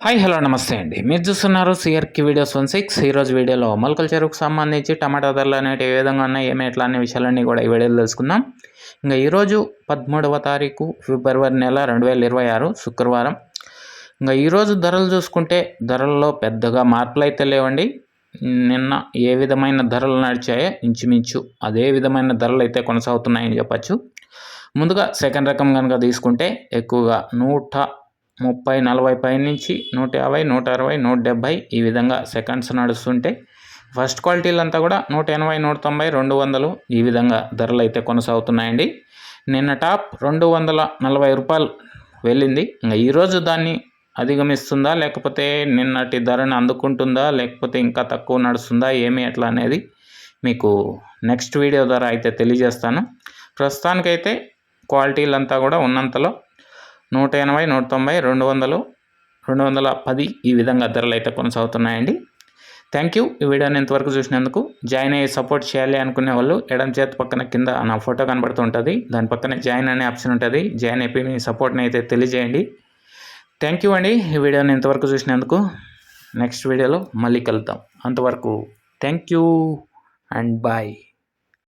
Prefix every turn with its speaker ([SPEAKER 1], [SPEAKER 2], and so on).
[SPEAKER 1] Hi hello నమస్తే అండి. మీరు చూస్తున్నారు సిఆర్కి వీడియోస్ 16. ఈరోజు వీడియోలో మొలకల చెరువుకు సంబంధించి టమాటా ధరలు అనేవి ఏ విధంగా ఉన్నాయి, ఏమి ఎట్లా అనే విషయాలన్నీ కూడా ఈ వీడియోలో తెలుసుకుందాం. ఇంకా ఈరోజు 13వ తారీఖు ఫిబ్రవరి నెల 2026 శుక్రవారం. ఇంకా ఈరోజు ధరలు చూసుకుంటే ధరల్లో పెద్దగా మార్పులు అయితే లేవండి. నిన్న ఏ విధమైన ధరలు నడిచాయో ఇంచుమించు అదే విధమైన ధరలు అయితే కొనసాగుతున్నాయని చెప్పచ్చు. ముందుగా సెకండ్ రకం కనుక తీసుకుంటే ఎక్కువగా 130-40 పైనుంచి 150, 160, 170 ఈ విధంగా సెకండ్స్ నడుస్తుంటే, ఫస్ట్ క్వాలిటీలంతా కూడా 180, 190, 200 ఈ విధంగా ధరలు అయితే కొనసాగుతున్నాయండి. నిన్న టాప్ 240 రూపాయలు వెళ్ళింది. ఇంకా ఈరోజు దాన్ని అధిగమిస్తుందా, లేకపోతే నిన్నటి ధరను అందుకుంటుందా, లేకపోతే ఇంకా తక్కువ నడుస్తుందా, ఏమి ఎట్లా అనేది మీకు నెక్స్ట్ వీడియో ద్వారా అయితే తెలియజేస్తాను. ప్రస్తుతానికైతే క్వాలిటీలంతా కూడా ఉన్నంతలో 180, 190, 200, 210 ఈ విధంగా ధరలు అయితే కొనసాగుతున్నాయండి. Thank you. ఈ వీడియోని ఇంతవరకు చూసినందుకు. జాయిన్ అయ్యి సపోర్ట్ చేయాలి అనుకునే వాళ్ళు ఎడమ చేతి పక్కన కింద నా ఫోటో కనబడుతుంటుంది, దాని పక్కనే జాయిన్ అనే ఆప్షన్ ఉంటుంది. జాయిన్ అయిపోయి మీ సపోర్ట్ని అయితే తెలియజేయండి. థ్యాంక్ యూ అండి. ఈ వీడియోని ఇంతవరకు చూసినందుకు. నెక్స్ట్ వీడియోలో మళ్ళీ కలుద్దాం. అంతవరకు థ్యాంక్ యూ అండ్ బాయ్.